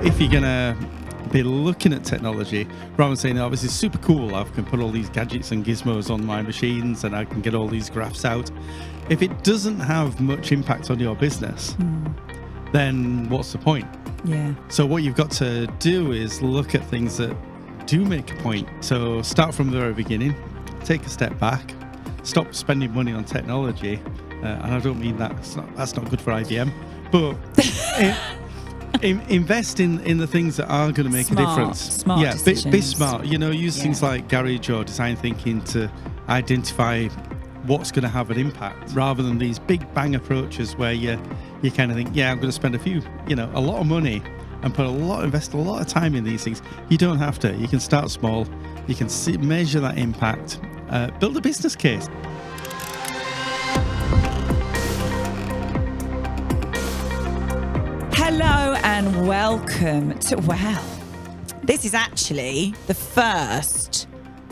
if you're going to be looking at technology, rather than saying, oh, this is super cool, I can put all these gadgets and gizmos on my machines and I can get all these graphs out. If it doesn't have much impact on your business, then what's the point? Yeah. So what you've got to do is look at things that do make a point. So start from the very beginning, take a step back, stop spending money on technology. And I don't mean that's not good for IBM, but invest in the things that are going to make a difference. Smart decisions. Be smart. Use things like Garage or design thinking to identify what's going to have an impact, rather than these big bang approaches where you kind of think, I'm going to spend a lot of money and invest a lot of time in these things. You don't have to. You can start small. You can measure that impact. Build a business case. Hello and welcome to, this is actually the first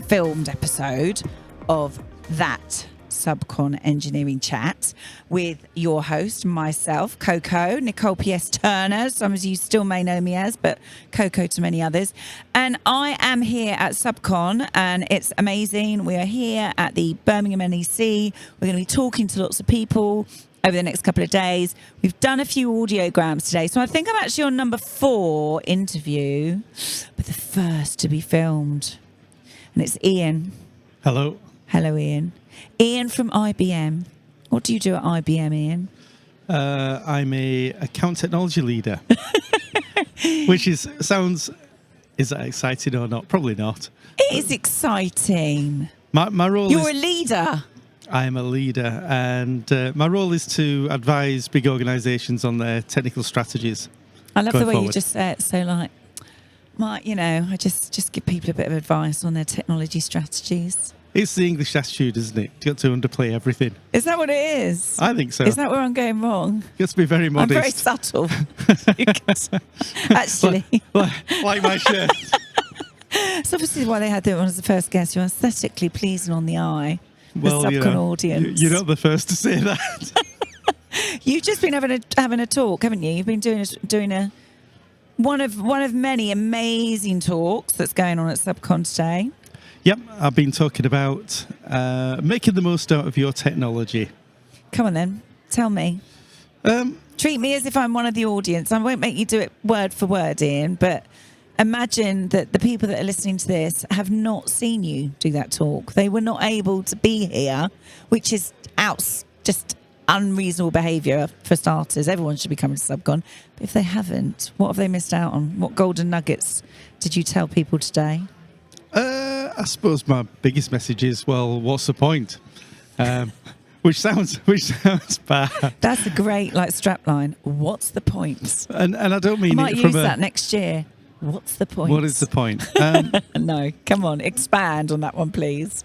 filmed episode of That Subcon Engineering Chat with your host, myself, Coco, Nicole Piesse Turner. Some of you still may know me as, but Coco to many others. And I am here at Subcon and it's amazing. We are here at the Birmingham NEC. We're going to be talking to lots of people over the next couple of days. We've done a few audiograms today, so I think I'm actually on number 4 interview, but the first to be filmed. And it's Ian. Hello. Hello, Ian. Ian from IBM. What do you do at IBM, Ian? I'm a account technology leader, which is that exciting or not? Probably not. It is exciting. My role You're a leader. I'm a leader, and my role is to advise big organisations on their technical strategies. I love the way forward. you just say it. So, like, I just give people a bit of advice on their technology strategies. It's the English attitude, isn't it? You got to underplay everything. Is that what it is? I think so. Is that where I'm going wrong? You got to be very modest. I'm very subtle. Actually. like my shirt. It's obviously why they had one as the first guest. You're aesthetically pleasing on the eye. Well, the Subcon audience. You're not the first to say that. You've just been having a talk, haven't you? You've been doing one of many amazing talks that's going on at Subcon today. Yep, I've been talking about making the most out of your technology. Come on then, tell me. Treat me as if I'm one of the audience. I won't make you do it word for word, Ian, but imagine that the people that are listening to this have not seen you do that talk. They were not able to be here, which is just unreasonable behaviour for starters. Everyone should be coming to Subcon. But if they haven't, what have they missed out on? What golden nuggets did you tell people today? I suppose my biggest message is, well, what's the point? Which sounds bad. That's a great strapline. What's the point? And I don't mean I might it use from that next year. What's the point? What is the point? No, come on, expand on that one, please.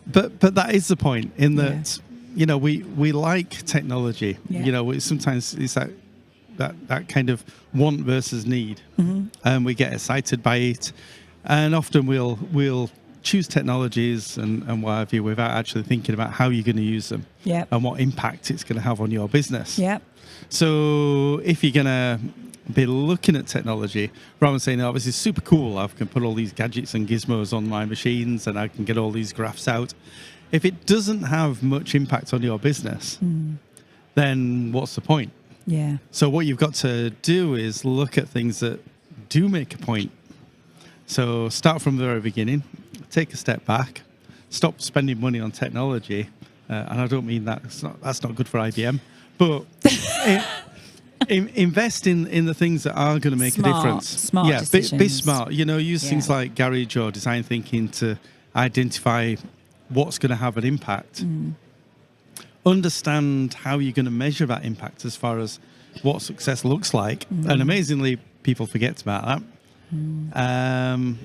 But that is the point, in that we like technology. Yeah. Sometimes it's that kind of want versus need, and we get excited by it, and often we'll choose technologies and what have you without actually thinking about how you're going to use them, and what impact it's going to have on your business. Yeah. So if you're going to be looking at technology, rather than saying, oh, this is super cool, I can put all these gadgets and gizmos on my machines and I can get all these graphs out. If it doesn't have much impact on your business, then what's the point? Yeah. So what you've got to do is look at things that do make a point. So start from the very beginning, take a step back, stop spending money on technology. And I don't mean that's not good for IBM, but invest in the things that are going to make a difference. Smart decisions. Be smart. Use things like Garage or design thinking to identify what's going to have an impact. Understand how you're going to measure that impact as far as what success looks like. And amazingly, people forget about that. And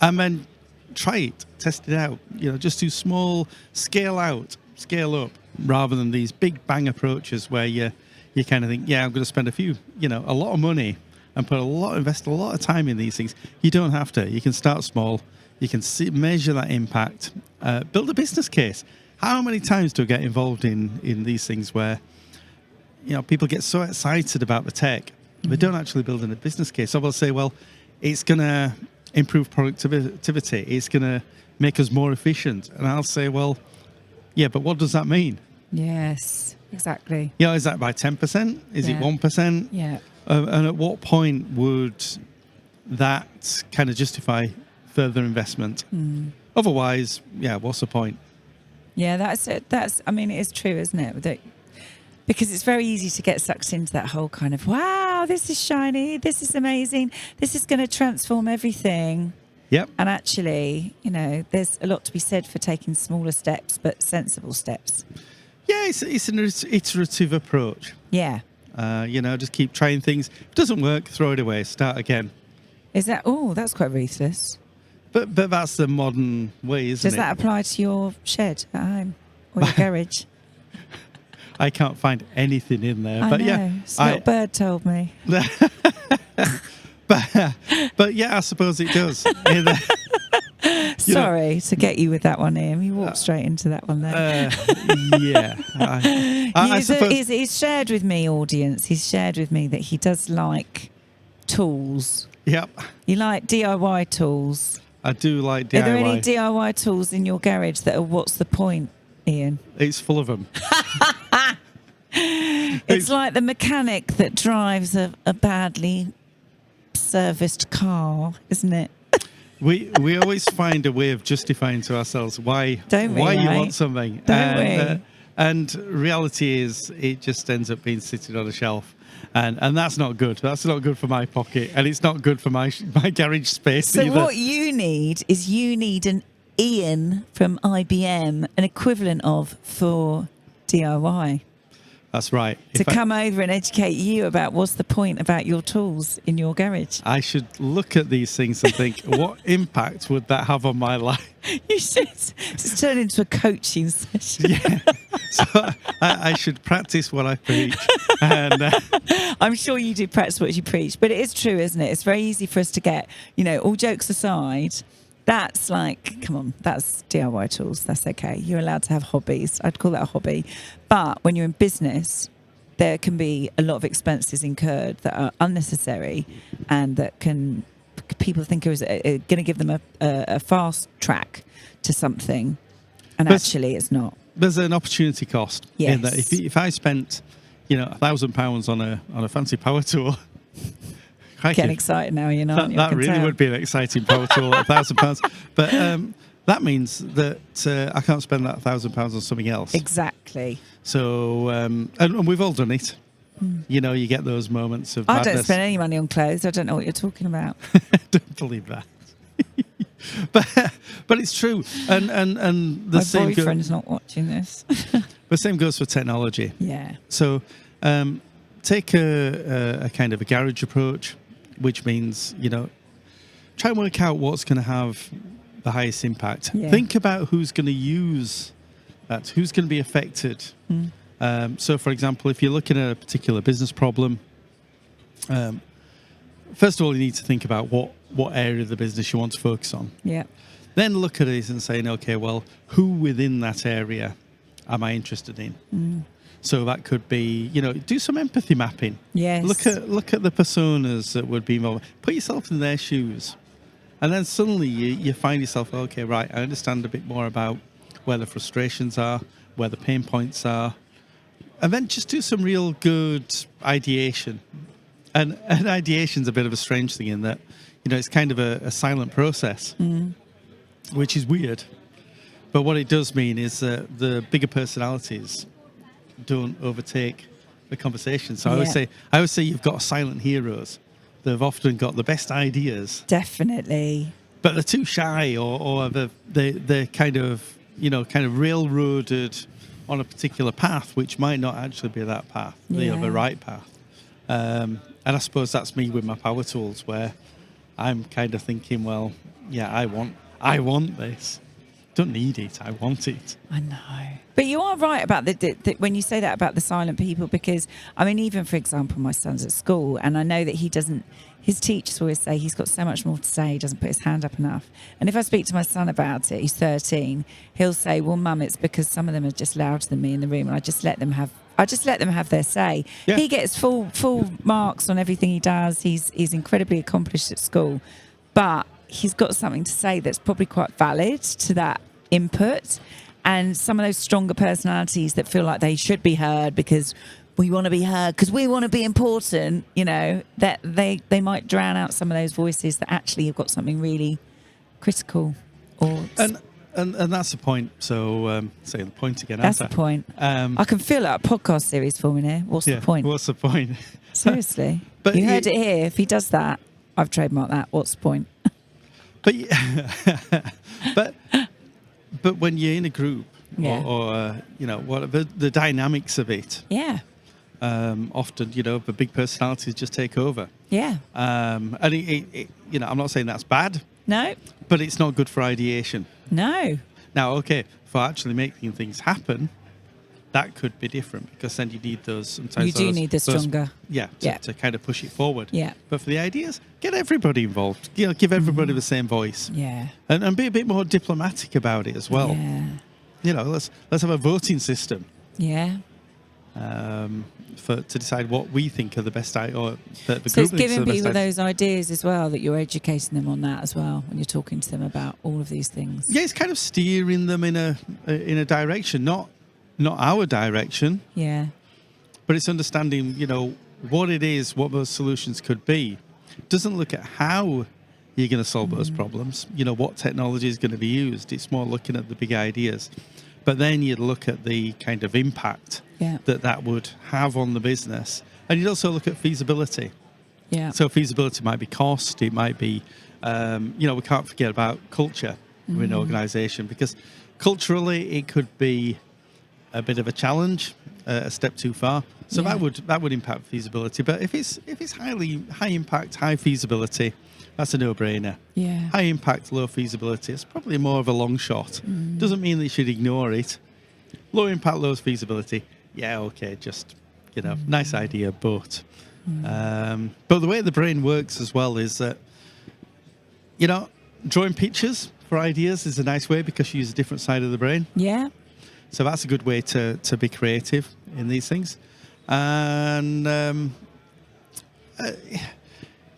then try it, test it out. Just do small, scale out, scale up, rather than these big bang approaches where you kind of think, I'm going to spend a lot of money and invest a lot of time in these things. You don't have to. You can start small. You can measure that impact. Build a business case. How many times do I get involved in these things where people get so excited about the tech They don't actually build in a business case. So they'll say, well, it's going to improve productivity. It's going to make us more efficient. And I'll say, well, yeah, but what does that mean? Yes, exactly. You know, is that by 10%? Is it 1%? Yeah. And at what point would that kind of justify further investment? Otherwise, yeah, what's the point? Yeah, that's it. I mean, it is true, isn't it? Because it's very easy to get sucked into that whole kind of, wow, this is shiny, this is amazing, this is going to transform everything. Yep. And actually, you know, there's a lot to be said for taking smaller steps, but sensible steps. Yeah, it's an iterative approach. Yeah. You know, just keep trying things. If it doesn't work, throw it away, start again. Is that, oh, that's quite ruthless. But that's the modern way, isn't it? Does that apply to your shed at home or your garage? I can't find anything in there. I But know. yeah, Little bird told me. but yeah, I suppose it does. Sorry to get you with that one, Ian. You walked straight into that one there. Yeah. I suppose. He's shared with me, audience. He's shared with me that he does like tools. Yep. You like DIY tools. I do like DIY. Are there any DIY tools in your garage that are what's the point, Ian? It's full of them. It's like the mechanic that drives a badly serviced car, isn't it? We always find a way of justifying to ourselves why Don't we, you right? want something. Don't we? And reality is it just ends up being sitting on a shelf. And that's not good. That's not good for my pocket. And it's not good for my garage space So either. what you need is an Ian from IBM, an equivalent of for DIY. That's right. To come over and educate you about what's the point about your tools in your garage. I should look at these things and think, what impact would that have on my life? You should just turn into a coaching session. Yeah. So I should practice what I preach. And I'm sure you do practice what you preach, but it is true, isn't it? It's very easy for us to get, you know, all jokes aside, that's like, come on, that's DIY tools. That's okay. You're allowed to have hobbies. I'd call that a hobby. But when you're in business, there can be a lot of expenses incurred that are unnecessary and that people think is going to give them a fast track to something. And actually, it's not. There's an opportunity cost in that. If I spent, you know, £1,000 on a fancy power tool. Getting excited now, you know. That really would be an exciting power tool at £1,000. But that means that I can't spend that £1,000 on something else. Exactly. So, and we've all done it. You know, you get those moments of madness. I don't spend any money on clothes. I don't know what you're talking about. Don't believe that. but it's true. And the My same boyfriend's not watching this. The same goes for technology. Yeah. So take a kind of a garage approach, which means, you know, try and work out what's going to have the highest impact. Yeah. Think about who's going to use that, who's going to be affected. So, for example, if you're looking at a particular business problem, first of all, you need to think about what area of the business you want to focus on. Yeah. Then look at it and saying, okay, well, who within that area am I interested in? So that could be, you know, do some empathy mapping. Yes. Look at the personas that would be involved. Put yourself in their shoes. And then suddenly you find yourself, okay, right, I understand a bit more about where the frustrations are, where the pain points are. And then just do some real good ideation. And ideation's a bit of a strange thing in that, you know, it's kind of a silent process, which is weird. But what it does mean is that the bigger personalities don't overtake the conversation. So I always say you've got silent heroes. They've often got the best ideas. Definitely. But they're too shy, or they're kind of railroaded on a particular path, which might not actually be that path, the right path. And I suppose that's me with my power tools, where I'm kind of thinking, well, yeah, I want this. Don't need it. I want it. I know. But you are right about the when you say that about the silent people, because, I mean, even, for example, my son's at school, and I know that his teachers always say he's got so much more to say, he doesn't put his hand up enough. And if I speak to my son about it, he's 13, he'll say, well, Mum, it's because some of them are just louder than me in the room, and I just let them have I just let them have their say. Yeah. He gets full marks on everything he does. He's incredibly accomplished at school, but he's got something to say that's probably quite valid to that input. And some of those stronger personalities that feel like they should be heard because we want to be heard, because we want to be important, you know, that they might drown out some of those voices that actually have got something really critical. And that's the point. So, saying the point again. That's the point. I can feel like a podcast series forming here. What's the point? What's the point? Seriously. But you heard it here. If he does that, I've trademarked that. What's the point? But but when you're in a group Yeah. or you know, whatever the dynamics of it, Yeah. often, you know, the big personalities just take over. Yeah. And it, you know, I'm not saying that's bad, No. but it's not good for ideation. No. Now, okay, for actually making things happen, that could be different because then you need those. Sometimes You do need the stronger. To kind of push it forward. Yeah. But for the ideas, get everybody involved. You know, give everybody the same voice. Yeah. And be a bit more diplomatic about it as well. Yeah. You know, let's have a voting system Yeah. to decide what we think are the best or the So group it's thinks are giving the best people ideas. those ideas as well, that you're educating them on that as well when you're talking to them about all of these things. Yeah, it's kind of steering them in a direction, not our direction, Yeah. but it's understanding, you know, what it is, what those solutions could be. Doesn't look at how you're going to solve those problems, you know, what technology is going to be used. It's more looking at the big ideas. But then you'd look at the kind of impact Yeah. that would have on the business. And you'd also look at feasibility. Yeah. So feasibility might be cost, it might be, you know, we can't forget about culture in an organisation, because culturally it could be a bit of a challenge, a step too far. So Yeah. that would impact feasibility. But if it's high impact, high feasibility, that's a no-brainer. Yeah. High impact, low feasibility, it's probably more of a long shot. Doesn't mean that you should ignore it. Low impact, low feasibility, yeah, okay, just, you know, nice idea, but the way the brain works as well is that, you know, drawing pictures for ideas is a nice way because you use a different side of the brain. Yeah. So that's a good way to be creative in these things. And,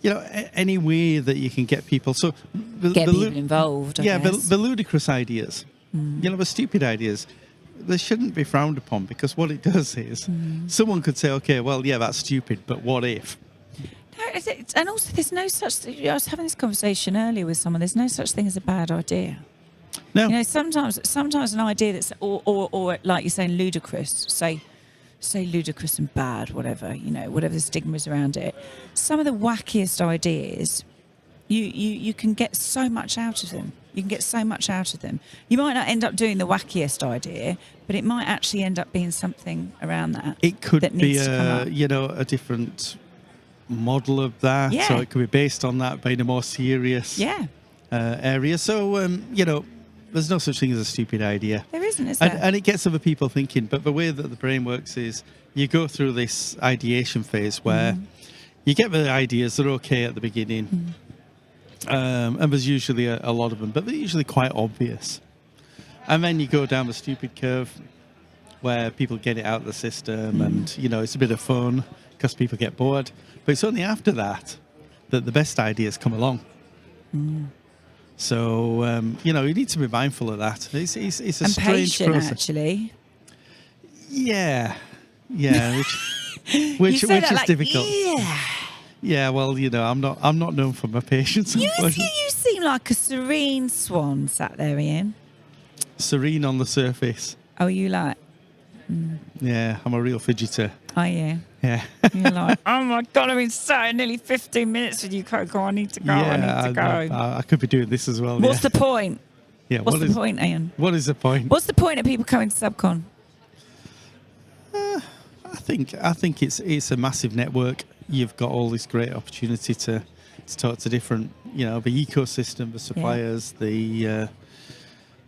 you know, any way that you can get people. So Get people involved, I guess. the ludicrous ideas, you know, the stupid ideas, they shouldn't be frowned upon, because what it does is someone could say, okay, well, yeah, that's stupid, but what if? No, and also there's no such. I was having this conversation earlier with someone. There's no such thing as a bad idea. No. You know, sometimes an idea that's or like you're saying, ludicrous. Say ludicrous and bad, whatever, you know, whatever the stigma is around it. Some of the wackiest ideas, you can get so much out of them. You can get so much out of them. You might not end up doing the wackiest idea, but it might actually end up being something around that. It could that be needs to come up. you know, a different model of that. Yeah. So it could be based on that, but in a more serious Yeah, area. So, you know, there's no such thing as a stupid idea. there isn't, is there? And it gets other people thinking. But the way that the brain works is you go through this ideation phase where you get the ideas that are okay at the beginning. And there's usually a lot of them, but they're usually quite obvious. And then you go down the stupid curve where people get it out of the system and, you know, it's a bit of fun because people get bored. But it's only after that that the best ideas come along. So, you know, you need to be mindful of that. It's a and strange patient, process. actually. Yeah. Which You say is that like, difficult. Yeah. Yeah, well, you know, I'm not known for my patience. You unfortunately. seem like a serene swan sat there, Ian. Serene on the surface. Oh, you like? Yeah, I'm a real fidgeter. Are you? Yeah. You're like, oh my God, I've been sat nearly 15 minutes with you, Coco. I need to go. I need to go. I could be doing this as well. What's the point? Yeah. What's the point, Ian? What is the point? What's the point of people coming to Subcon? I think it's a massive network. You've got all this great opportunity to talk to different, you know, the ecosystem, the suppliers, the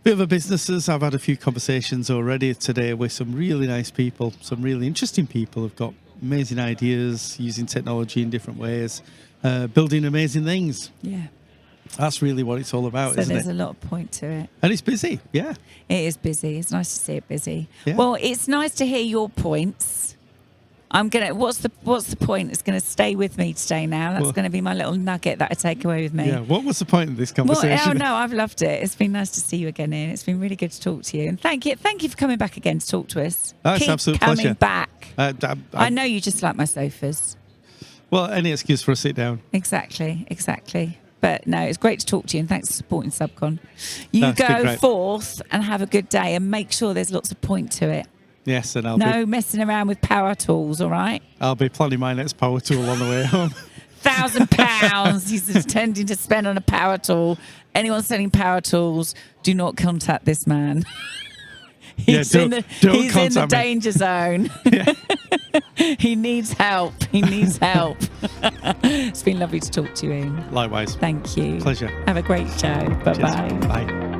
other businesses. I've had a few conversations already today with some really nice people, some really interesting people who've got amazing ideas, using technology in different ways, building amazing things. Yeah. That's really what it's all about, So isn't there's it? a lot of point to it. And it's busy, yeah. It is busy. It's nice to see it busy. Yeah. Well, it's nice to hear your points. What's the point? It's gonna stay with me today now. That's gonna be my little nugget that I take away with me. Yeah. What was the point of this Well, conversation? no, I've loved it. It's been nice to see you again, Ian. It's been really good to talk to you. And thank you for coming back again to talk to us. That's Keep absolute coming pleasure. back. I I know you just like my sofas. Well, any excuse for a sit down. Exactly. But no, it's great to talk to you, and thanks for supporting Subcon. You No, it's been go great. forth and have a good day, and make sure there's lots of point to it. Yes, and No messing around with power tools, all right? I'll be planning my next power tool on the way home. £1,000 he's intending to spend on a power tool. Anyone selling power tools, do not contact this man. He's in the danger zone. He needs help. It's been lovely to talk to you, Ian. Likewise. Thank you. Pleasure. Have a great show. Bye-bye. Cheers. Bye.